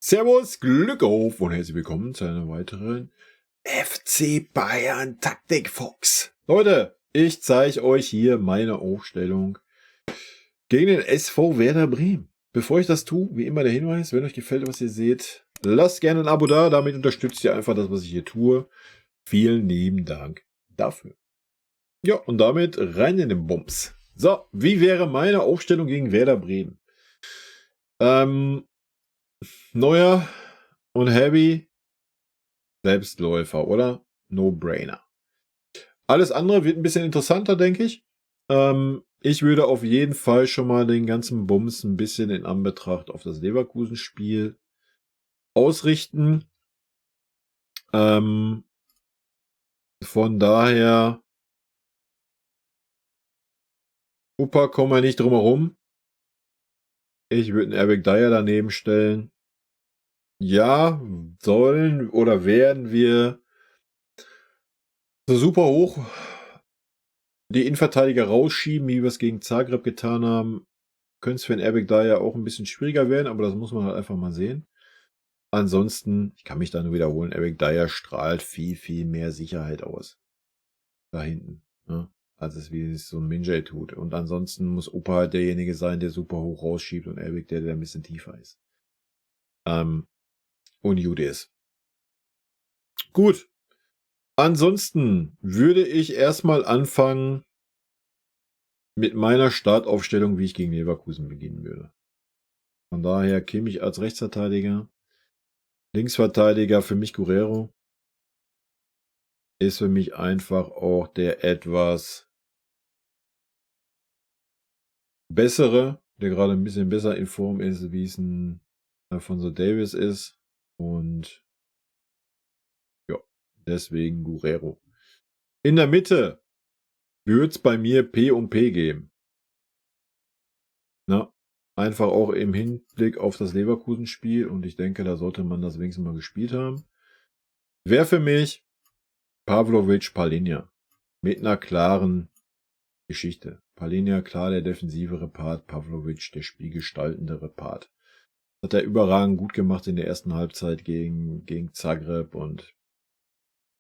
Servus, Glück auf und herzlich willkommen zu einer weiteren FC Bayern Taktik Fox. Leute, ich zeige euch hier meine Aufstellung gegen den SV Werder Bremen. Bevor ich das tue, wie immer der Hinweis, wenn euch gefällt, was ihr seht, lasst gerne ein Abo da, damit unterstützt ihr einfach das, was ich hier tue. Vielen lieben Dank dafür. Ja, und damit rein in den Bums. So, wie wäre meine Aufstellung gegen Werder Bremen? Neuer und Heavy Selbstläufer, oder? No-brainer. Alles andere wird ein bisschen interessanter, denke ich. Ich würde auf jeden Fall schon mal den ganzen Bums ein bisschen in Anbetracht auf das Leverkusen-Spiel ausrichten. Von daher, Upa kommen wir nicht drum herum. Ich würde einen Eric Dyer daneben stellen. Ja, sollen oder werden wir so super hoch die Innenverteidiger rausschieben, wie wir es gegen Zagreb getan haben, könnte es für den Eric Dyer auch ein bisschen schwieriger werden, aber das muss man halt einfach mal sehen. Ansonsten, ich kann mich da nur wiederholen, Eric Dyer strahlt viel, viel mehr Sicherheit aus. Da hinten. Ne? Als es wie es so ein Minjay tut. Und ansonsten muss Opa halt derjenige sein, der super hoch rausschiebt und Eric der ein bisschen tiefer ist. Und Jude ist. Gut. Ansonsten würde ich erstmal anfangen mit meiner Startaufstellung, wie ich gegen Leverkusen beginnen würde. Von daher Kimmich als Rechtsverteidiger. Linksverteidiger für mich Guerrero. Ist für mich einfach auch der etwas bessere, der gerade ein bisschen besser in Form ist, wie es ein Alphonso Davies ist. Und ja, deswegen Guerrero. In der Mitte wird es bei mir P und P geben. Na, einfach auch im Hinblick auf das Leverkusen-Spiel. Und ich denke, da sollte man das wenigstens mal gespielt haben. Wäre für mich Pavlovic Palhinha. Mit einer klaren Geschichte. Palhinha klar der defensivere Part, Pavlovic der spielgestaltendere Part. Hat er überragend gut gemacht in der ersten Halbzeit gegen Zagreb und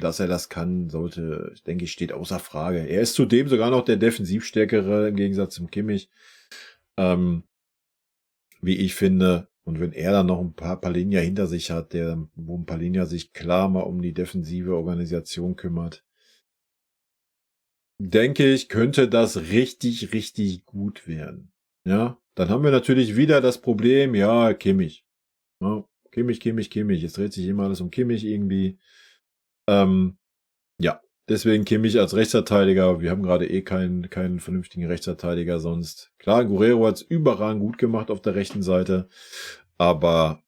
dass er das kann, sollte, denke ich, steht außer Frage. Er ist zudem sogar noch der defensivstärkere im Gegensatz zum Kimmich, wie ich finde. Und wenn er dann noch ein paar Palhinha hinter sich hat, wo ein Palhinha sich klar mal um die defensive Organisation kümmert, denke ich, könnte das richtig, richtig gut werden. Ja, dann haben wir natürlich wieder das Problem, ja, Kimmich. Ja, Kimmich. Es dreht sich immer alles um Kimmich irgendwie. Ja, deswegen Kimmich als Rechtsverteidiger. Wir haben gerade keinen vernünftigen Rechtsverteidiger sonst. Klar, Guerrero hat es überragend gut gemacht auf der rechten Seite. Aber,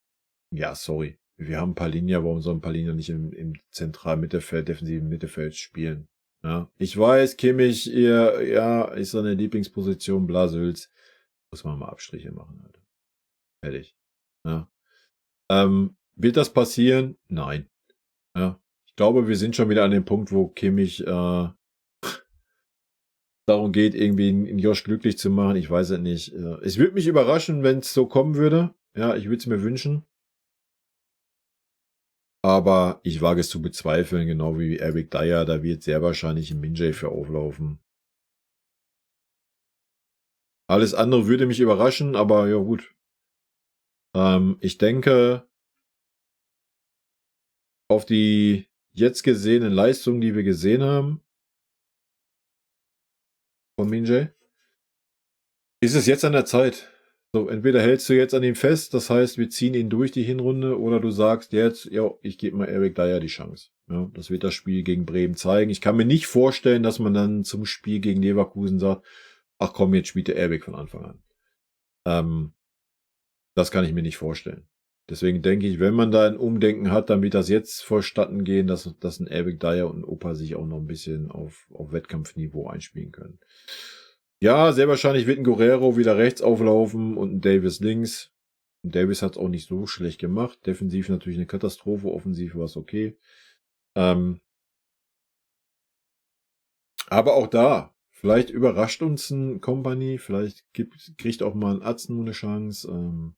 ja, sorry. Wir haben Palhinha, warum soll Palhinha nicht im zentralen Mittelfeld, defensiven Mittelfeld spielen? Ja, ich weiß, Kimmich, ist seine Lieblingsposition, Blasels. Muss man mal Abstriche machen, Alter. Fertig. Ja. Wird das passieren? Nein. Ja. Ich glaube, wir sind schon wieder an dem Punkt, wo Kimmich darum geht, irgendwie einen Josh glücklich zu machen. Ich weiß es nicht. Es würde mich überraschen, wenn es so kommen würde. Ja, ich würde es mir wünschen. Aber ich wage es zu bezweifeln, genau wie Eric Dyer. Da wird sehr wahrscheinlich ein Minjay für auflaufen. Alles andere würde mich überraschen, aber ja gut. Ich denke, auf die jetzt gesehenen Leistungen, die wir gesehen haben von Minjay, ist es jetzt an der Zeit. So, entweder hältst du jetzt an ihm fest, das heißt, wir ziehen ihn durch die Hinrunde, oder du sagst jetzt, ja, ich gebe mal Eric Dyer die Chance. Ja, das wird das Spiel gegen Bremen zeigen. Ich kann mir nicht vorstellen, dass man dann zum Spiel gegen Leverkusen sagt, ach komm, jetzt spielt der Eric von Anfang an. Das kann ich mir nicht vorstellen. Deswegen denke ich, wenn man da ein Umdenken hat, dann wird das jetzt vorstatten gehen, dass ein Eric Dyer und ein Opa sich auch noch ein bisschen auf Wettkampfniveau einspielen können. Ja, sehr wahrscheinlich wird ein Guerrero wieder rechts auflaufen und ein Davis links. Und Davis hat es auch nicht so schlecht gemacht. Defensiv natürlich eine Katastrophe, offensiv war es okay. Aber auch da, vielleicht überrascht uns ein Company, vielleicht kriegt auch mal ein Atzen eine Chance.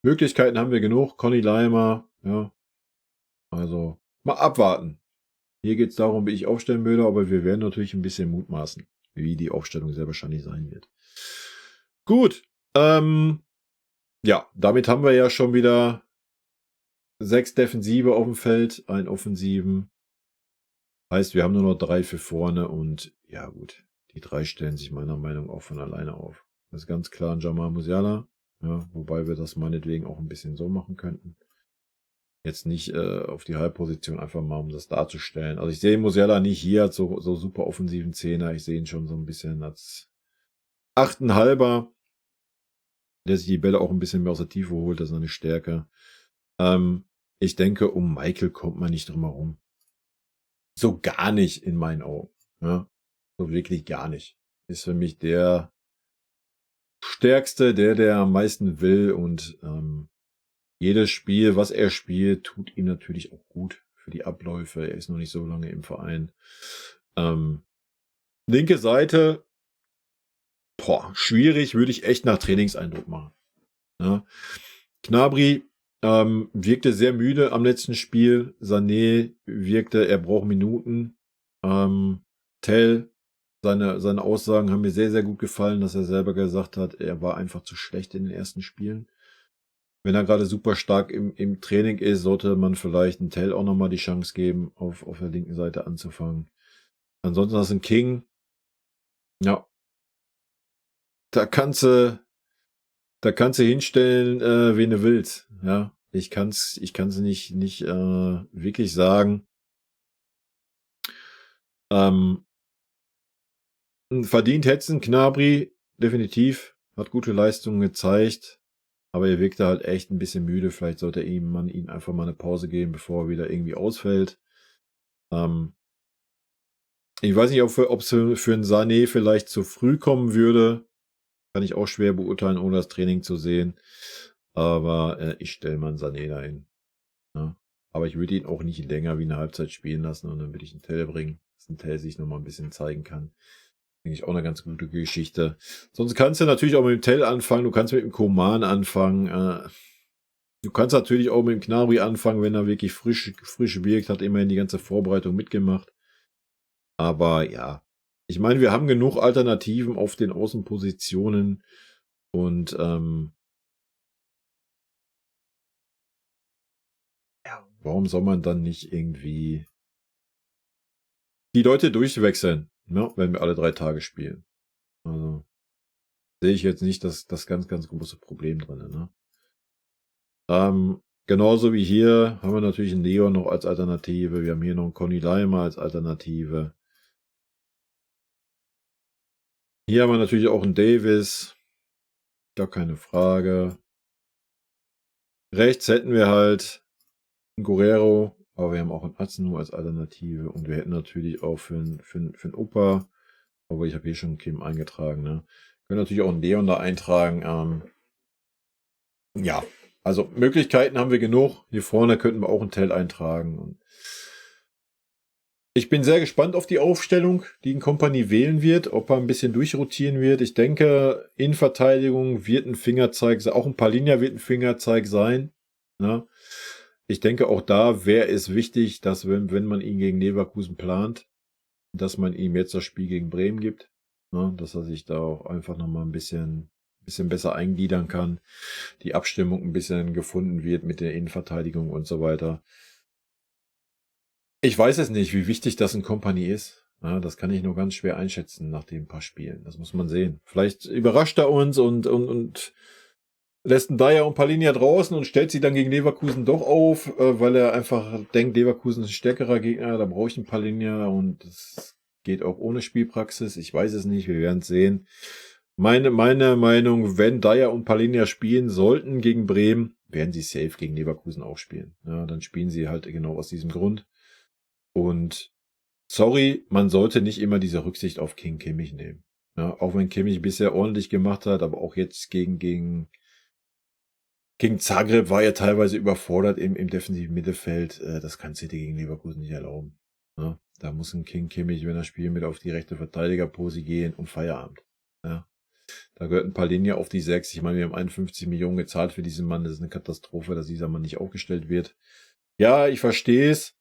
Möglichkeiten haben wir genug. Conny Leimer, ja. Also, mal abwarten. Hier geht es darum, wie ich aufstellen würde, aber wir werden natürlich ein bisschen mutmaßen, wie die Aufstellung sehr wahrscheinlich sein wird. Gut. Ja, damit haben wir ja schon wieder 6 Defensive auf dem Feld, 1 Offensiven. Heißt, wir haben nur noch 3 für vorne und ja gut, die 3 stellen sich meiner Meinung nach auch von alleine auf. Das ist ganz klar ein Jamal Musiala, ja, wobei wir das meinetwegen auch ein bisschen so machen könnten. Jetzt nicht auf die Halbposition, einfach mal, um das darzustellen. Also ich sehe Musiala nicht hier als so super offensiven Zehner. Ich sehe ihn schon so ein bisschen als 8,5er, der sich die Bälle auch ein bisschen mehr aus der Tiefe holt. Das ist seine Stärke. Ich denke, um Michael kommt man nicht drum herum. So gar nicht in meinen Augen. Ja? So wirklich gar nicht. Ist für mich der Stärkste, der am meisten will und jedes Spiel, was er spielt, tut ihm natürlich auch gut für die Abläufe. Er ist noch nicht so lange im Verein. Linke Seite, schwierig, würde ich echt nach Trainingseindruck machen. Ja. Gnabry wirkte sehr müde am letzten Spiel. Sané wirkte, er braucht Minuten. Tell, seine Aussagen haben mir sehr, sehr gut gefallen, dass er selber gesagt hat, er war einfach zu schlecht in den ersten Spielen. Wenn er gerade super stark im Training ist, sollte man vielleicht einen Tell auch nochmal die Chance geben, auf der linken Seite anzufangen. Ansonsten hast du einen King. Ja. Da kannst du hinstellen, wen du willst. Ja. Ich kann's nicht wirklich sagen. Verdient hätte Gnabry, definitiv. Hat gute Leistungen gezeigt. Aber er wirkte halt echt ein bisschen müde. Vielleicht sollte man ihm einfach mal eine Pause geben, bevor er wieder irgendwie ausfällt. Ich weiß nicht, ob es für einen Sané vielleicht zu früh kommen würde. Kann ich auch schwer beurteilen, ohne das Training zu sehen. Aber ich stelle mal einen Sané dahin. Ja. Aber ich würde ihn auch nicht länger wie eine Halbzeit spielen lassen und dann würde ich einen Tell bringen, dass ein Tell sich nochmal ein bisschen zeigen kann. Denke ich auch eine ganz gute Geschichte. Sonst kannst du natürlich auch mit dem Tell anfangen, du kannst mit dem Coman anfangen. Du kannst natürlich auch mit dem Gnabry anfangen, wenn er wirklich frisch wirkt, hat immerhin die ganze Vorbereitung mitgemacht. Aber ja, ich meine, wir haben genug Alternativen auf den Außenpositionen und ja, warum soll man dann nicht irgendwie die Leute durchwechseln, ne, wenn wir alle 3 Tage spielen? Also sehe ich jetzt nicht das ganz, ganz große Problem drin. Ne? Genauso wie hier haben wir natürlich einen Leon noch als Alternative. Wir haben hier noch einen Conny Leimer als Alternative. Hier haben wir natürlich auch einen Davis. Gar keine Frage. Rechts hätten wir halt einen Guerrero, aber wir haben auch einen Azenu als Alternative. Und wir hätten natürlich auch für einen Opa, aber ich habe hier schon Kim eingetragen, ne? Können natürlich auch einen Leon da eintragen. Ja, also Möglichkeiten haben wir genug. Hier vorne könnten wir auch einen Tell eintragen. Und ich bin sehr gespannt auf die Aufstellung, die ein Company wählen wird, ob er ein bisschen durchrotieren wird. Ich denke, in Verteidigung wird ein Fingerzeig sein, auch ein Palinja wird ein Fingerzeig sein. Ne? Ich denke, auch da wäre es wichtig, dass wenn man ihn gegen Leverkusen plant, dass man ihm jetzt das Spiel gegen Bremen gibt. Ne? Dass er sich da auch einfach nochmal ein bisschen besser eingliedern kann. Die Abstimmung ein bisschen gefunden wird mit der Innenverteidigung und so weiter. Ich weiß es nicht, wie wichtig das in Company ist. Ja, das kann ich nur ganz schwer einschätzen nach den paar Spielen. Das muss man sehen. Vielleicht überrascht er uns und lässt einen Dyer und Palinja draußen und stellt sie dann gegen Leverkusen doch auf, weil er einfach denkt, Leverkusen ist ein stärkerer Gegner, da brauche ich einen Palinja und das geht auch ohne Spielpraxis. Ich weiß es nicht, wir werden es sehen. Meine Meinung, wenn Dyer und Palinja spielen sollten gegen Bremen, werden sie safe gegen Leverkusen auch spielen. Ja, dann spielen sie halt genau aus diesem Grund. Und sorry, man sollte nicht immer diese Rücksicht auf King Kimmich nehmen. Ja, auch wenn Kimmich bisher ordentlich gemacht hat, aber auch jetzt gegen Zagreb war er teilweise überfordert im defensiven Mittelfeld. Das kann City gegen Leverkusen nicht erlauben. Ja, da muss ein King Kimmich, wenn er spielt, mit auf die rechte Verteidigerpose gehen und Feierabend. Ja, Da gehört ein Palhinha auf die 6. Ich meine, wir haben 51 Millionen gezahlt für diesen Mann. Das ist eine Katastrophe, dass dieser Mann nicht aufgestellt wird. Ja, ich verstehe es,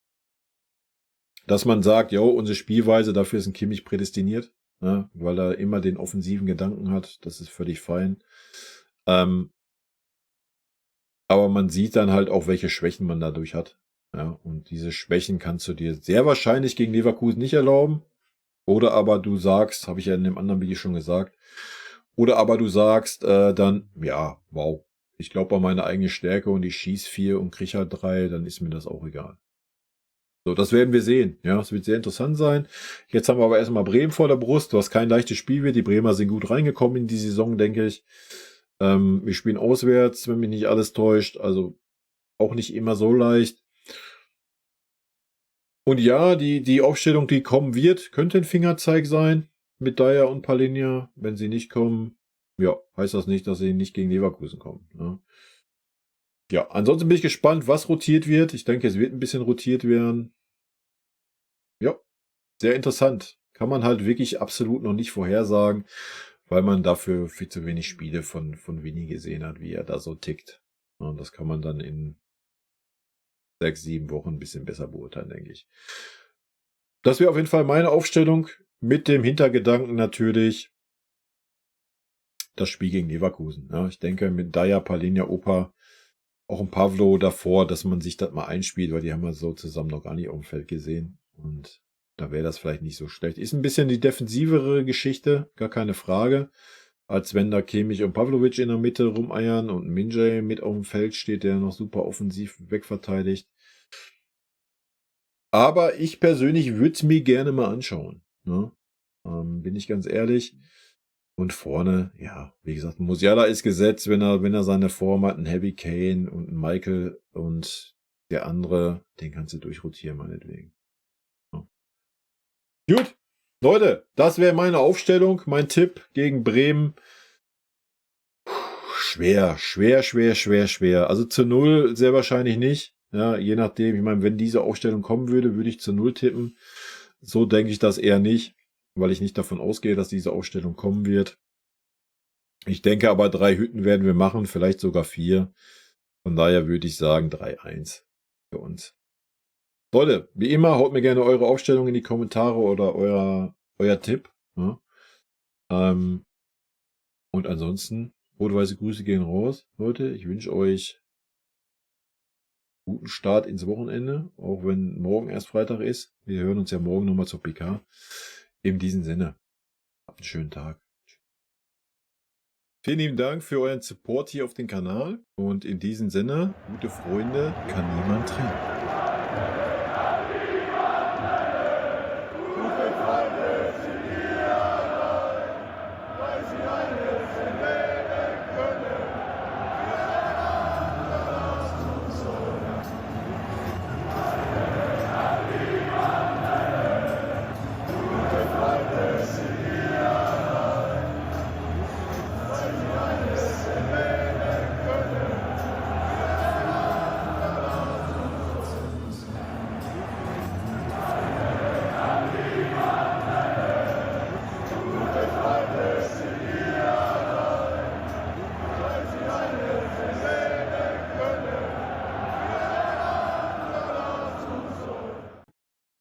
dass man sagt, jo, unsere Spielweise, dafür ist ein Kimmich prädestiniert, ne, weil er immer den offensiven Gedanken hat. Das ist völlig fein. Aber man sieht dann halt auch, welche Schwächen man dadurch hat. Ja, und diese Schwächen kannst du dir sehr wahrscheinlich gegen Leverkusen nicht erlauben. Oder aber du sagst, habe ich ja in dem anderen Video schon gesagt, oder aber du sagst dann, ja, wow, ich glaube an meine eigene Stärke und ich schieß 4 und krieg halt 3, dann ist mir das auch egal. So, das werden wir sehen. Ja, es wird sehr interessant sein. Jetzt haben wir aber erstmal Bremen vor der Brust, was kein leichtes Spiel wird. Die Bremer sind gut reingekommen in die Saison, denke ich. Wir spielen auswärts, wenn mich nicht alles täuscht. Also auch nicht immer so leicht. Und ja, die Aufstellung, die kommen wird, könnte ein Fingerzeig sein mit Dyer und Palhinha. Wenn sie nicht kommen, ja, heißt das nicht, dass sie nicht gegen Leverkusen kommen. Ne? Ja, ansonsten bin ich gespannt, was rotiert wird. Ich denke, es wird ein bisschen rotiert werden. Ja, sehr interessant. Kann man halt wirklich absolut noch nicht vorhersagen, weil man dafür viel zu wenig Spiele von Vinny gesehen hat, wie er da so tickt. Und das kann man dann in 6, 7 Wochen ein bisschen besser beurteilen, denke ich. Das wäre auf jeden Fall meine Aufstellung mit dem Hintergedanken natürlich das Spiel gegen Leverkusen. Ja, ich denke mit Dyer, Palhinha, Opa, auch ein Pavlo davor, dass man sich das mal einspielt, weil die haben wir so zusammen noch gar nicht auf dem Feld gesehen. Und da wäre das vielleicht nicht so schlecht. Ist ein bisschen die defensivere Geschichte, gar keine Frage. Als wenn da Kimmich und Pavlovic in der Mitte rumeiern und Minjay mit auf dem Feld steht, der noch super offensiv wegverteidigt. Aber ich persönlich würde es mir gerne mal anschauen. Ne? Bin ich ganz ehrlich. Und vorne, ja, wie gesagt, Musiala ist gesetzt, wenn er seine Form hat, ein Heavy Kane und ein Michael und der andere, den kannst du durchrotieren, meinetwegen. Ja. Gut, Leute, das wäre meine Aufstellung, mein Tipp gegen Bremen. Schwer. Also zu 0 sehr wahrscheinlich nicht. Ja, je nachdem, ich meine, wenn diese Aufstellung kommen würde, würde ich zu 0 tippen. So denke ich das eher nicht, weil ich nicht davon ausgehe, dass diese Aufstellung kommen wird. Ich denke aber 3 Hütten werden wir machen, vielleicht sogar 4. Von daher würde ich sagen 3-1 für uns. Leute, wie immer, haut mir gerne eure Aufstellung in die Kommentare oder euer Tipp. Ja? Und ansonsten, rot-weiße Grüße gehen raus, Leute. Ich wünsche euch guten Start ins Wochenende, auch wenn morgen erst Freitag ist. Wir hören uns ja morgen nochmal zur PK. In diesem Sinne, habt einen schönen Tag. Vielen lieben Dank für euren Support hier auf dem Kanal. Und in diesem Sinne, gute Freunde kann niemand trennen.